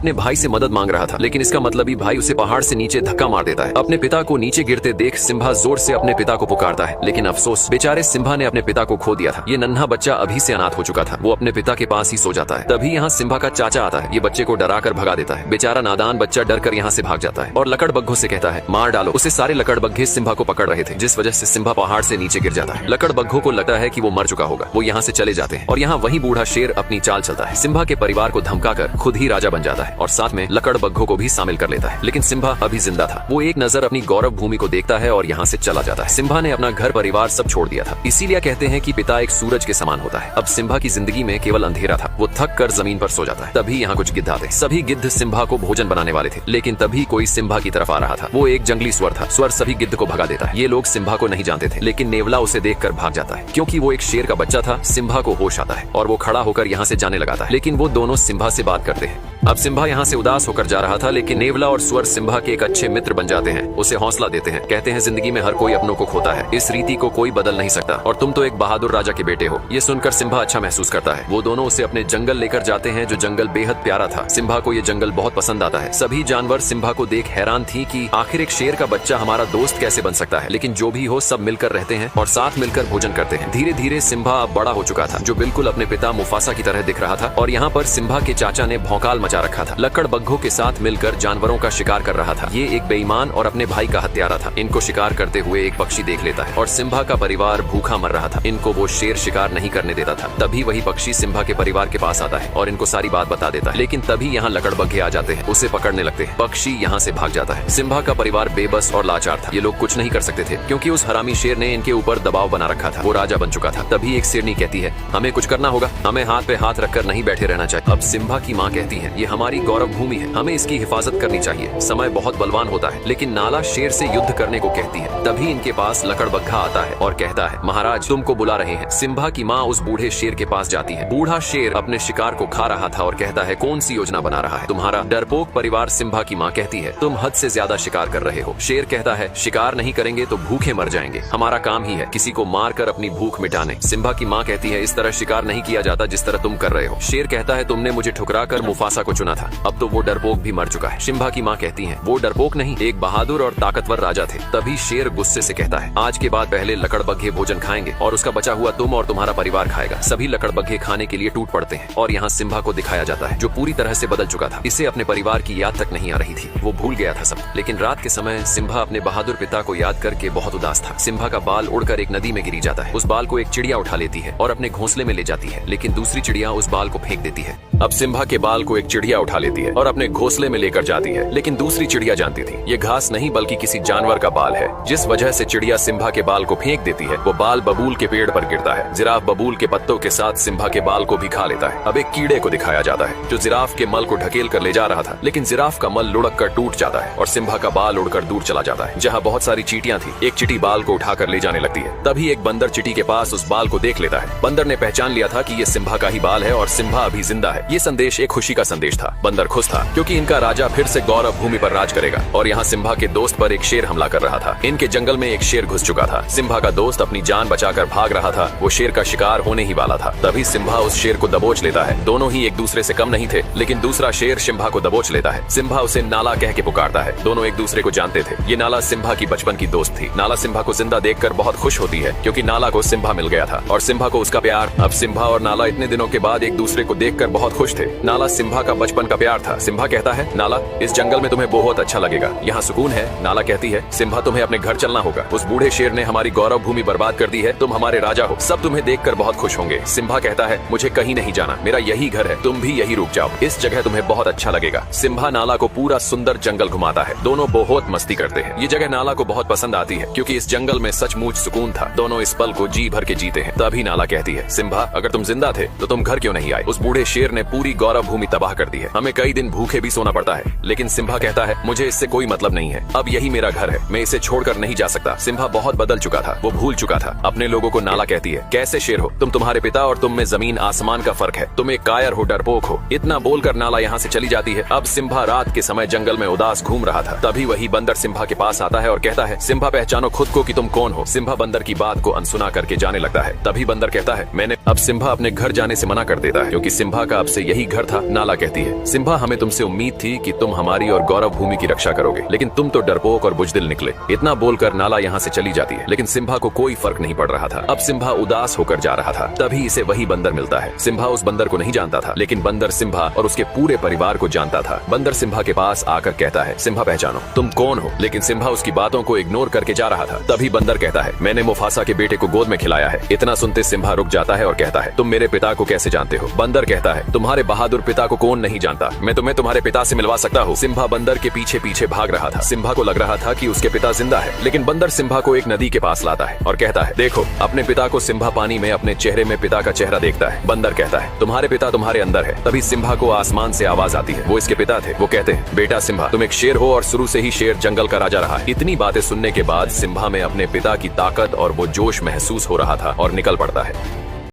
अपने भाई से मदद मांग रहा था, लेकिन इसका मतलबी भाई उसे पहाड़ से नीचे धक्का मार देता है। अपने पिता को नीचे गिरते देख सिम्बा जोर से अपने पिता को पुकारता है, लेकिन अफसोस बेचारे सिम्बा ने अपने पिता को खो दिया था। ये नन्हा बच्चा अभी से अनाथ हो चुका था। वो अपने पिता के पास ही सो जाता है। तभी यहाँ सिम्बा का चाचा आता है। ये बच्चे को डरा कर भगा देता है। बेचारा नादान बच्चा डर कर यहाँ से भाग जाता है और लकड़बग्घों से कहता है मार डालो उसे। सारे लकड़बग्घे सिम्बा को पकड़ रहे थे, जिस वजह से सिम्बा पहाड़ से नीचे गिर जाता है। लकड़बग्घों को लगता है कि वो मर चुका होगा। वो यहाँ से चले जाते हैं और यहाँ वही बूढ़ा शेर अपनी चाल चलता है। सिम्बा के परिवार को धमकाकर खुद ही राजा बन जाता है और साथ में लकड़बग्घों को भी शामिल कर लेता है। लेकिन सिम्बा अभी जिंदा था। वो एक नजर अपनी गौरव भूमि को देखता है और यहाँ से चला जाता है। सिम्बा ने अपना घर परिवार सब छोड़ दिया था। इसीलिए कहते हैं कि पिता एक सूरज के समान होता है। अब सिम्बा की जिंदगी में केवल अंधेरा था। वो थक कर जमीन पर सो जाता है। तभी यहाँ कुछ गिद्ध आते। सभी गिद्ध सिम्बा को भोजन बनाने वाले थे, लेकिन तभी कोई सिम्बा की तरफ आ रहा था। वो एक जंगली स्वर था। स्वर सभी गिद्ध को भगा देता है। ये लोग सिम्बा को नहीं जानते थे, लेकिन नेवला उसे देखकर भाग जाता है। क्योंकि वो एक शेर का बच्चा था। सिम्बा को होश आता है और वो खड़ा होकर यहाँ से जाने लगाता है, लेकिन वो दोनों सिम्बा से बात करते हैं। अब सिम्बा यहाँ से उदास होकर जा रहा था, लेकिन नेवला और स्वर सिम्बा के एक अच्छे मित्र बन जाते हैं। उसे हौसला देते हैं। कहते हैं जिंदगी में हर कोई अपनों को खोता है। इस रीति को कोई बदल नहीं सकता और तुम तो एक बहादुर राजा के बेटे हो। ये सुनकर सिम्बा अच्छा महसूस करता है। वो दोनों उसे अपने जंगल लेकर जाते हैं, जो जंगल बेहद प्यारा था। सिम्बा को ये जंगल बहुत पसंद आता है। सभी जानवर सिम्बा को देख हैरान थी कि आखिर एक शेर का बच्चा हमारा दोस्त कैसे बन सकता है। लेकिन जो भी हो, सब मिलकर रहते हैं और साथ मिलकर भोजन करते हैं। धीरे धीरे सिम्बा अब बड़ा हो चुका था, जो बिल्कुल अपने पिता मुफासा की तरह दिख रहा था। और यहाँ पर सिम्बा के चाचा ने भौकाल मचा रखा था। लकड़बग्घों के साथ मिलकर जानवरों का शिकार कर रहा था। ये एक बेईमान और अपने भाई का हत्यारा था। इनको शिकार करते हुए एक पक्षी देख लेता है और सिम्बा का परिवार भूखा मर रहा था। इनको वो शेर शिकार नहीं करने देता था। तभी वही पक्षी सिम्बा के परिवार के पास आता है और इनको सारी बात बता देता है। लेकिन तभी यहाँ लकड़बग्घे आ जाते हैं, उसे पकड़ने लगते हैं। पक्षी यहाँ से भाग जाता है। सिम्बा का परिवार बेबस और लाचार था। ये लोग कुछ नहीं कर सकते थे, क्योंकि उस हरामी शेर ने इनके ऊपर दबाव बना रखा था। वो राजा बन चुका था। तभी एक शेरनी कहती है हमें कुछ करना होगा। हमें हाथ पे हाथ रखकर नहीं बैठे रहना चाहिए। अब सिम्बा की माँ कहती है ये हमारी गौरव भूमि है, हमें इसकी हिफाजत करनी चाहिए। समय बहुत बलवान होता है। लेकिन नाला शेर से युद्ध करने को कहती है। तभी इनके पास लकड़बग्घा आता है और कहता है महाराज तुमको बुला रहे हैं। सिम्बा की माँ उस बूढ़े शेर के पास जाती है। बूढ़ा शेर अपने शिकार को खा रहा था और कहता है कौन सी योजना बना रहा है तुम्हारा डरपोक परिवार। सिम्बा की माँ कहती है तुम हद से ज्यादा शिकार कर रहे हो। शेर कहता है शिकार नहीं करेंगे तो भूखे मर जाएंगे। हमारा काम ही है किसी को मार कर अपनी भूख मिटाने। सिम्बा की माँ कहती है इस तरह शिकार नहीं किया जाता जिस तरह तुम कर रहे हो। शेर कहता है तुमने मुझे ठुकरा कर मुफासा को चुना था, अब तो वो डरपोक भी मर चुका है। सिम्बा की माँ कहती है वो डरपोक नहीं, एक बहादुर और ताकतवर राजा थे। तभी शेर गुस्से से कहता है आज के बाद पहले लकड़बग्घे भोजन खाएंगे और उसका बचा हुआ तुम और तुम्हारा परिवार खाएगा। सभी लकड़बग्घे खाने के लिए टूट पड़ते हैं और यहाँ सिम्बा को दिखाया जाता है, जो पूरी तरह से बदल चुका था। इसे अपने परिवार की याद तक नहीं आ रही थी। वो भूल गया था सब। लेकिन रात के समय सिम्बा अपने बहादुर पिता को याद करके बहुत उदास था। सिम्बा का बाल उड़कर एक नदी में गिरी जाता है। उस बाल को एक चिड़िया उठा लेती है और अपने घोंसले में ले जाती है, लेकिन दूसरी चिड़िया उस बाल को फेंक देती है। अब सिम्बा के बाल को एक चिड़िया उठा लेती है और अपने घोंसले में लेकर जाती है, लेकिन दूसरी चिड़िया जानती थी ये घास नहीं बल्कि किसी जानवर का बाल है। जिस वजह से चिड़िया सिम्बा के बाल को फेंक देती है, वो बाल बबूल के पेड़ पर गिरता है। जिराफ बबूल के पत्तों के साथ सिम्बा के बाल को भी खा लेता है। अब एक कीड़े को दिखाया जाता है जो जिराफ के मल को ढकेल कर ले जा रहा था, लेकिन जिराफ का मल लुढ़क कर टूट जाता है और सिम्बा का बाल उड़कर दूर चला जाता है। जहाँ बहुत सारी चींटियां थी, एक चींटी बाल को उठाकर ले जाने लगती है। तभी एक बंदर चींटी के पास उस बाल को देख लेता है। बंदर ने पहचान लिया था कि ये सिम्बा का ही बाल है और सिम्बा अभी जिंदा है। ये संदेश एक खुशी का संदेश था। बंदर खुश था क्योंकि इनका राजा फिर से गौरव भूमि पर राज करेगा। और यहाँ सिम्बा के दोस्त पर एक शेर हमला कर रहा था। इनके जंगल में एक शेर घुस चुका था। सिम्बा का दोस्त अपनी जान बचाकर भाग रहा था। वो शेर का शिकार होने ही वाला था। तभी सिम्बा उस शेर को दबोच लेता है। दोनों ही एक दूसरे से कम नहीं थे, लेकिन दूसरा शेर सिम्बा को दबोच लेता है। सिम्बा उसे नाला कह के पुकारता है। दोनों एक दूसरे को जानते थे। ये नाला सिम्बा की बचपन की दोस्त थी। नाला सिम्बा को जिंदा देखकर बहुत खुश होती है, क्योंकि नाला को सिम्बा मिल गया था और सिम्बा को उसका प्यार। अब सिम्बा और नाला इतने दिनों के बाद एक दूसरे को देखकर बहुत खुश थे। नाला सिम्बा का बचपन का प्यार था। सिम्बा कहता है नाला इस जंगल में तुम्हें बहुत अच्छा लगेगा, यहाँ सुकून है। नाला कहती है सिम्बा तुम्हें अपने घर चलना होगा। उस बूढ़े शेर ने हमारी गौरव भूमि बर्बाद कर दी है। तुम हमारे राजा हो, सब तुम्हें देखकर बहुत खुश होंगे। सिम्बा कहता है मुझे कहीं नहीं जाना, मेरा यही घर है, तुम भी यही रुक जाओ, इस जगह तुम्हें बहुत अच्छा लगेगा। सिम्बा नाला को पूरा सुंदर जंगल घुमाता है। दोनों बहुत मस्ती करते हैं। ये जगह नाला को बहुत पसंद आती है, क्योंकि इस जंगल में सचमुच सुकून था। दोनों इस पल को जी भर के जीते हैं। तभी नाला कहती है सिम्बा अगर तुम जिंदा थे तो तुम घर क्यों नहीं आए? उस बूढ़े शेर ने पूरी गौरव भूमि तबाह कर दी है। हमें कई दिन भूखे भी सोना पड़ता है। लेकिन सिम्बा कहता है मुझे इससे कोई मतलब नहीं है, अब यही मेरा घर है, मैं इसे छोड़कर नहीं जा सकता। सिम्बा बहुत बदल चुका था। वो भूल चुका था अपने लोगों को। नाला कहती है कैसे शेर हो तुम? तुम्हारे पिता और तुम में जमीन आसमान का फर्क है। तुम एक कायर हो, डरपोक हो। इतना बोलकर नाला यहाँ से चली जाती है। अब सिम्बा रात के समय जंगल में उदास घूम रहा था। तभी वही बंदर सिम्बा के पास आता है और कहता है सिम्बा पहचानो खुद को कि तुम कौन हो। सिम्बा बंदर की बात को अनसुना करके जाने लगता है। तभी बंदर कहता है मैंने अब सिम्बा अपने घर जाने से मना कर देता है क्योंकि सिम्बा का अब से यही घर था। नाला कहती है, सिम्बा हमें तुमसे उम्मीद थी कि तुम हमारी और गौरव भूमि की रक्षा करोगे, लेकिन तुम तो डरपोक और बुजदिल निकले। इतना बोलकर नाला यहाँ से चली जाती है, लेकिन सिम्बा को कोई फर्क नहीं पड़ रहा था। अब सिम्बा उदास होकर जा रहा था, तभी इसे वही बंदर मिलता है। सिम्बा उस बंदर को नहीं जानता था, लेकिन बंदर सिम्बा और उसके पूरे परिवार को जानता था। बंदर सिम्बा के पास आकर कहता है, सिम्बा पहचानो, तुम कौन हो? लेकिन सिम्बा उसकी बातों को इग्नोर करके जा रहा था। तभी बंदर कहता है, मैंने मुफासा के बेटे को गोद में खिलाया है। इतना सुनते सिम्बा रुक जाता है और कहता है, तुम मेरे पिता को कैसे जानते हो? बंदर कहता है, तुम्हारे बहादुर पिता को कौन नहीं जानता, मैं तुम्हें तुम्हारे पिता से मिलवा सकता हूँ। सिम्बा बंदर के पीछे पीछे भाग रहा था। सिम्बा को लग रहा था कि उसके पिता जिंदा है, लेकिन बंदर सिम्बा को एक नदी के पास लाता है और कहता है, देखो अपने पिता को। सिम्बा पानी में अपने चेहरे में पिता का चेहरा देखता है। बंदर कहता है, तुम्हारे पिता तुम्हारे अंदर है। तभी सिम्बा को आसमान से आवाज आती है, वो इसके पिता थे। वो कहते हैं, बेटा सिम्बा, तुम एक शेर हो और शुरू से ही शेर जंगल का राजा रहा है। इतनी बातें सुनने के बाद सिम्बा में अपने पिता की ताकत और वो जोश महसूस हो रहा था और निकल पड़ता है।